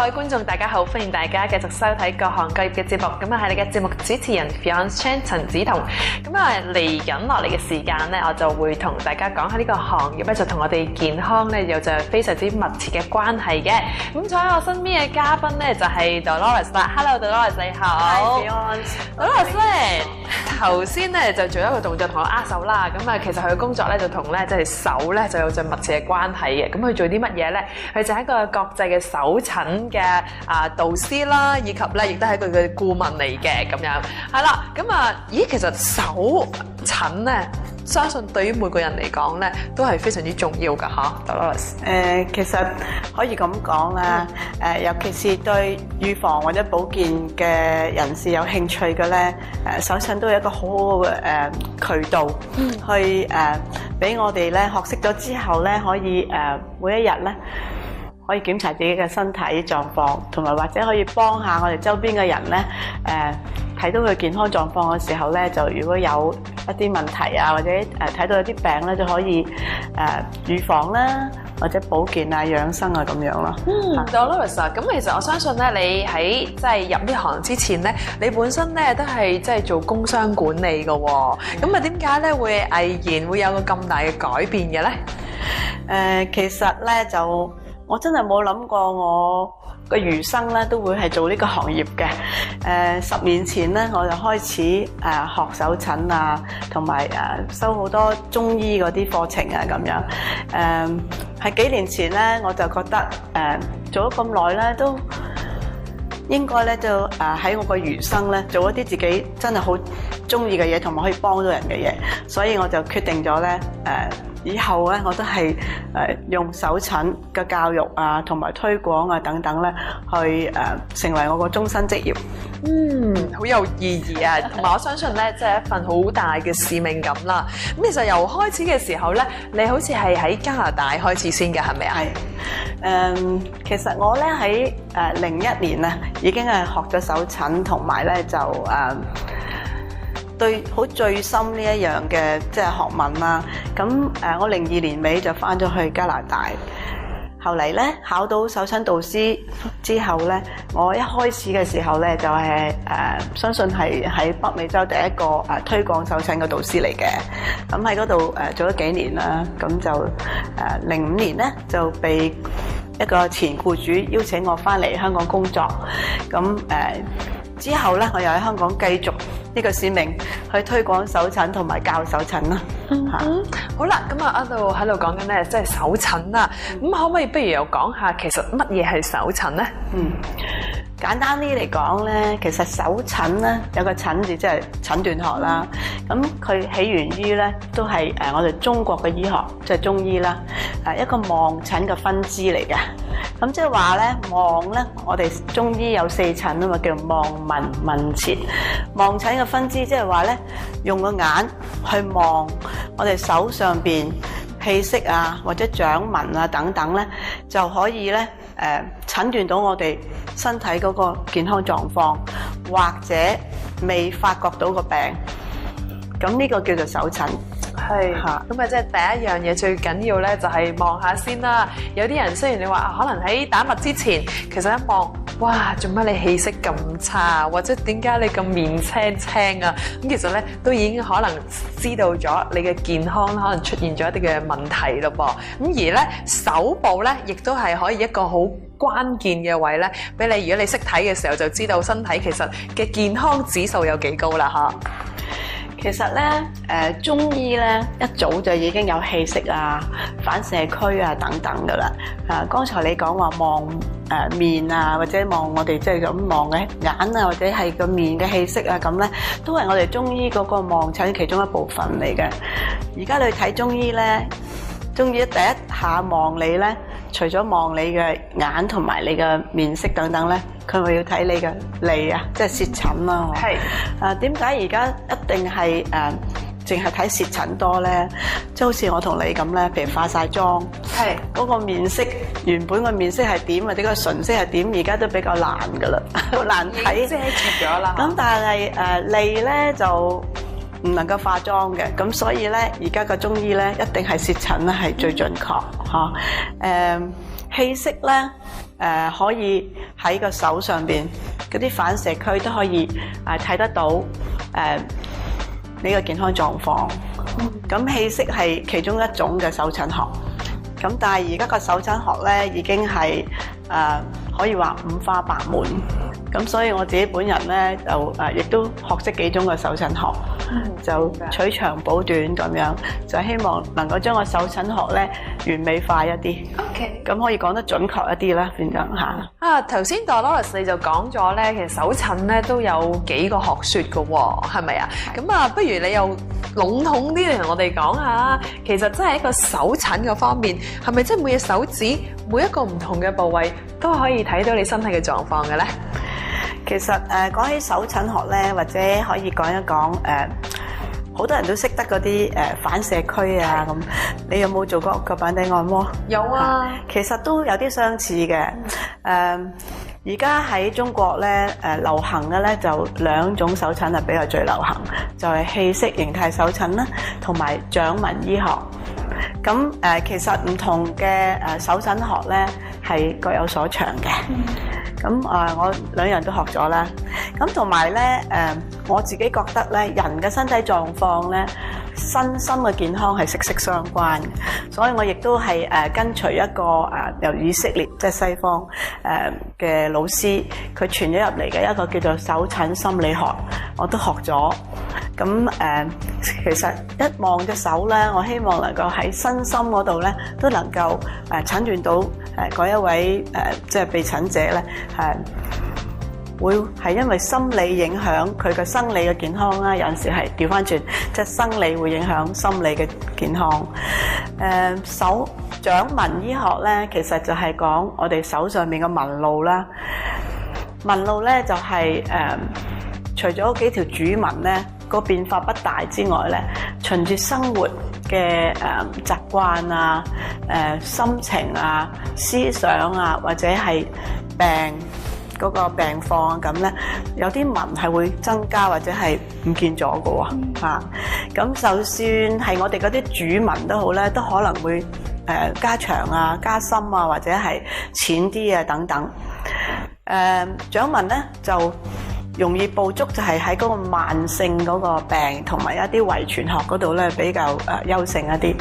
各位觀眾，大家好，歡迎大家繼續收睇各行各業嘅節目。咁啊，係你嘅節目主持人 Fiance Chan 陳梓彤。咁啊，嚟緊落嚟嘅時間咧，我就會同大家講下呢個行業咧，就同我哋健康咧有着非常之密切嘅關係嘅。咁坐喺我身邊嘅嘉賓咧就係 Dolores 啦。Hello，Dolores 你好。Dolores 咧頭先咧就做一個動作同我握手啦。咁啊，其實佢嘅工作咧就同咧即係手咧就有着密切嘅關係嘅。咁佢做啲乜嘢咧？佢就係一個國際嘅手診嘅導師啦，以及咧亦都係佢嘅顧問嚟嘅咁樣。係啦，咁啊，咦，其實手診咧，相信對於每個人嚟講咧，都係非常之重要㗎嚇。Dolores，其實可以咁講啦，尤其是對預防或者保健嘅人士有興趣嘅咧，手診都係一個好好嘅渠道，去俾我哋咧學識咗之後咧，可以每一日咧，可以檢查自己嘅身體狀況，同埋或者可以幫下我哋周邊嘅人咧，睇到佢健康狀況嘅時候咧，就如果有一啲問題啊，或者睇到有啲病咧，就可以預防啦，或者保健啊、養生啊咁樣咯。Dolores 啊，咁其實我相信咧，你喺即係入呢行之前咧，你本身咧都係即係做工商管理嘅喎。咁啊，點解咧會毅然會有個咁大嘅改變嘅咧？其實咧就我真係冇諗過我個餘生咧都會係做呢個行業嘅。10年前咧我就開始學手診啊，同埋收好多中醫嗰啲課程啊咁樣。係幾年前咧我就覺得做咗咁耐咧都應該咧就喺我個餘生咧做一啲自己真係好中意嘅嘢，同埋可以幫到人嘅嘢，所以我就決定咗咧以後咧我都係用手診嘅教育啊，同埋推廣啊等等咧，去成為我個終身職業。好有意義啊！同埋我相信咧，即係一份好大嘅使命感啦。咁其實由開始嘅時候咧，你好似係喺加拿大開始先嘅，係咪啊？係。其實我咧喺01年啊，已經係學咗手診，同埋咧就對好最深呢一樣嘅即係學問啦。咁我02年尾就返咗去加拿大，後嚟咧考到手診導師之後咧，我一開始嘅時候咧就係相信係喺北美洲第一個推廣手診嘅導師嚟嘅。咁喺嗰度做咗幾年啦，咁就05年咧就被一個前僱主邀請我返嚟香港工作。咁之後咧，我又喺香港繼續呢個使命去推廣手診同埋教手診啦。好啦，咁啊喺度講緊咧，即係手診啦。咁可唔可以不如又講下其實乜嘢係手診咧？簡單啲嚟講咧，其實手診咧有個診字，即係診斷學啦。咁佢起源於咧都係我哋中國嘅醫學，即係中醫啦。一個望診嘅分支嚟嘅。咁即係話咧，望咧，我哋中醫有4診啊嘛，叫望聞問切。望診嘅分支即係話咧，用個眼去望我哋手上邊氣息啊，或者掌紋啊等等咧，就可以咧診斷到我哋身體嗰個健康狀況，或者未發覺到個病。咁呢個叫做手診。係，咁啊，即係第一樣嘢最緊要咧，就係望下先啦。有啲人雖然你話可能喺打脈之前，其實一望，哇，做乜你氣息咁差，或者點解你咁面青青啊？咁其實咧都已經可能知道咗你嘅健康可能出現咗一啲嘅問題咯噃。咁而咧手部咧，亦都係可以一個好關鍵嘅位咧，俾你如果你識睇嘅時候，就知道身體其實嘅健康指數有幾高啦嚇。其實咧，中醫咧一早就已經有氣息啊、反射區啊等等噶啦。剛才你講話望面啊，或者望我哋即係咁望嘅眼啊，或者係個面嘅氣息啊，咁咧都係我哋中醫嗰個望診其中一部分嚟嘅。而家你睇中醫咧，中醫第一下望你咧，除咗望你嘅眼同埋你嘅面色等等咧，佢會要睇你嘅脷啊，即係舌診啦。係。點解而家一定係淨係睇舌診多咧？即係好似我同你咁咧，譬如化晒妝，係嗰個面色原本個面色係點，或者個唇色係點，而家都比較難噶啦，好難睇。遮住咗啦。咁但係脷咧就唔能夠化妝嘅，咁所以咧而家個中醫咧一定係舌診咧係最準確嚇。氣息咧可以喺個手上邊嗰啲反射區都可以睇得到你個健康狀況。咁氣息係其中一種嘅手診學。咁但係而家個手診學咧已經係可以話五花八門。咁所以我自己本人咧就亦都學識幾種嘅手診學，就取長補短咁樣，就希望能夠將個手診學咧完美化一啲。OK，咁可以講得準確一啲啦，變咗嚇。頭先 Dolores 你就講咗咧，其實手診咧都有幾個學説嘅喎，係咪啊？咁不如你又籠統啲嚟同我哋講下，其實真係一個手診嘅方面，係咪即係每隻手指每一個唔同嘅部位都可以睇到你身體嘅狀況嘅咧？其實講起手診學咧，或者可以講一講好多人都識得嗰啲反射區啊咁。你有冇做過腳板底按摩？有啊，其實都有啲相似嘅。而家喺中國咧流行嘅咧就兩種手診係比較最流行，就係氣息形態手診啦，同埋掌紋醫學。咁其實唔同嘅手診學咧係各有所長嘅。咁我兩樣都學咗啦。咁同埋咧我自己覺得咧，人嘅身體狀況咧，身心嘅健康係息息相關嘅。所以我亦都係跟隨一個由以色列即係西方嘅老師，佢傳咗入嚟嘅一個叫做手診心理學，我都學咗。咁其實一望隻手咧，我希望能夠喺身心嗰度咧，都能夠診斷到嗰一位即係被診者咧會係因為心理影響佢嘅生理嘅健康啦，有陣時係調翻轉，即係生理會影響心理嘅健康。手掌紋醫學咧，其實就係講我哋手上面嘅紋路啦。紋路咧就係除咗幾條主紋咧個變化不大之外咧，循住生活嘅習慣啊、心情啊、思想啊，或者係病嗰個病況啊咁咧，有啲紋係會增加或者係唔見咗嘅喎嚇。咁就算係我哋嗰啲主紋都好咧，都可能會加長啊、加深啊，或者係淺啲啊等等。掌紋咧就容易捕捉，就係喺嗰個慢性嗰個病同埋一啲遺傳學嗰度咧比較優勝一啲。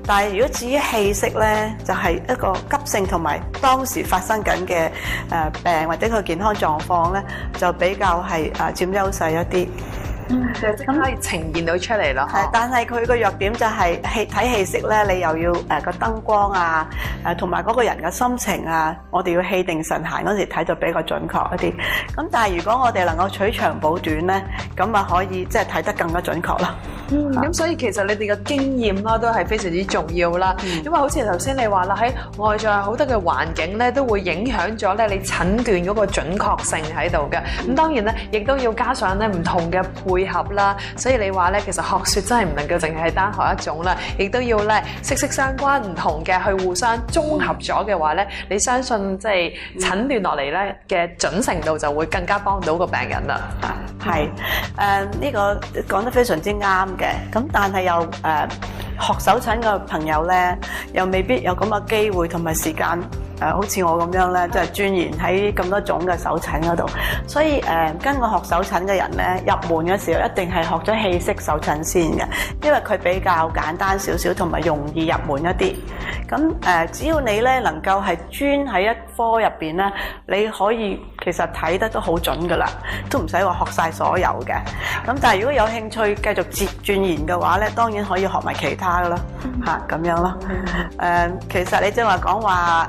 但係如果至於氣息咧，就係一個急性同埋當時發生緊嘅病或者佢健康狀況咧，就比較係佔優勢一啲。就即刻可以呈現到出嚟咯。係，但係佢個弱點就係睇氣息咧，你又要個燈光啊，同埋嗰個人嘅心情啊，我哋要氣定神閒嗰時睇就比較準確一啲。咁但係如果我哋能夠取長補短咧，咁啊可以即係睇得更加準確啦。咁所以其實你哋嘅經驗啦都係非常之重要啦。因為好似頭先你話啦，喺外在好多嘅環境咧都會影響咗咧你診斷嗰個準確性喺度嘅。咁當然咧，亦都要加上咧唔同嘅配合啦。所以你話咧，其實學説真係唔能夠淨係單學一種啦，亦都要咧息息相關唔同嘅去互相綜合咗嘅話咧，你相信即係診斷落嚟咧嘅準程度就會更加幫到個病人啦。係呢個講得非常之啱嘅。咁但係又學手診嘅朋友咧，又未必有咁嘅機會同埋時間。好似我咁樣咧，即係鑽研喺咁多種嘅手診嗰度，所以跟我學手診嘅人咧，入門嘅時候一定係學咗氣息手診先嘅，因為佢比較簡單少少，同埋容易入門一啲。咁只要你咧能夠係專喺一科入邊咧，你可以其實睇得都好準噶啦，都唔使話學晒所有嘅。咁但係如果有興趣繼續鑽研嘅話咧，當然可以學埋其他噶啦，咁樣咯。其實你即係話講話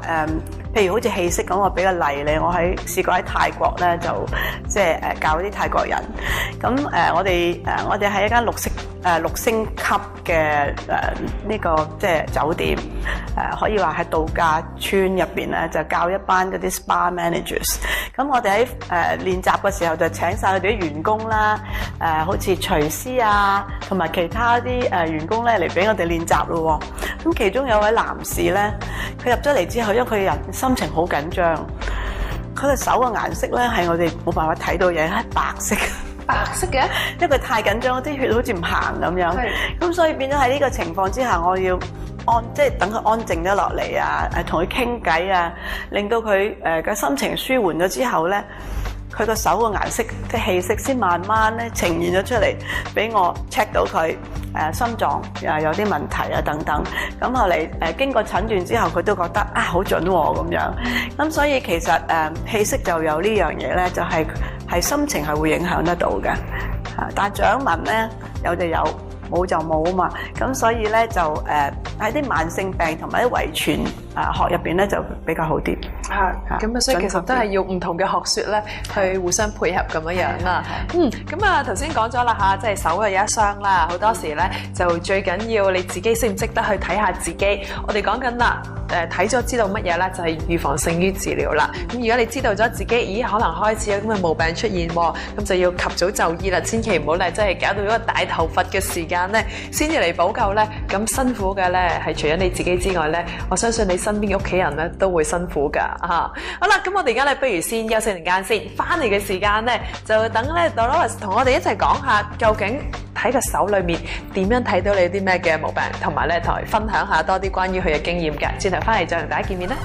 譬如好似氣息咁，我俾個例你，我試過喺泰國咧，就即係教啲泰國人。咁我哋喺一間6星級嘅呢個即係酒店，可以話喺度假村入邊咧，就教一班嗰啲 spa managers。咁我哋喺練習嘅時候就請晒佢哋啲員工啦，好似廚師啊，同埋其他啲員工咧嚟俾我哋練習咯。咁其中有位男士咧，佢入咗嚟之後，因為佢人心情好緊張，佢嘅手嘅顏色咧係我哋冇辦法睇到嘢，係白色。白色嘅，因為佢太緊張，啲血好似唔行咁樣。咁所以變咗喺呢個情況之下，我要即係等佢安靜咗落嚟啊，同佢傾偈啊，令到佢嘅心情舒緩咗之後咧，佢個手嘅顏色即係氣息先慢慢咧呈現咗出嚟，俾我 check 到佢心臟有啲問題啊等等。咁後嚟經過診斷之後，佢都覺得好準喎咁樣。咁所以其實氣息就有呢樣嘢咧，就係心情係會影響得到嘅。但係掌紋咧有就有，冇就冇啊嘛。咁所以咧就喺啲慢性病同埋啲遺傳學入邊咧就比較好啲。咁所以其實都係要唔同嘅學說咧去互相配合咁樣啦。咁頭先講咗啦嚇，即係手有一雙啦，好多時咧就最緊要你自己識唔識得去睇下自己。我哋講緊啦，睇咗知道乜嘢咧，就係預防勝於治療啦。咁如果你知道咗自己，咦可能開始有咁嘅毛病出現喎，咁就要及早就醫啦，千祈唔好咧，真係搞到一個大頭佛嘅時間咧，先至嚟補救咧。咁辛苦嘅咧係除咗你自己之外咧，我相信你身邊嘅屋企人咧都會辛苦㗎嚇。好啦，咁我哋而家咧不如先休息陣間先，翻嚟嘅時間咧就等咧 Dolores 同我哋一齊講下究竟喺個手裏面點樣睇到你啲咩嘅毛病，同埋咧同佢分享下多啲關於佢嘅經驗㗎。轉頭翻嚟再同大家見面啦。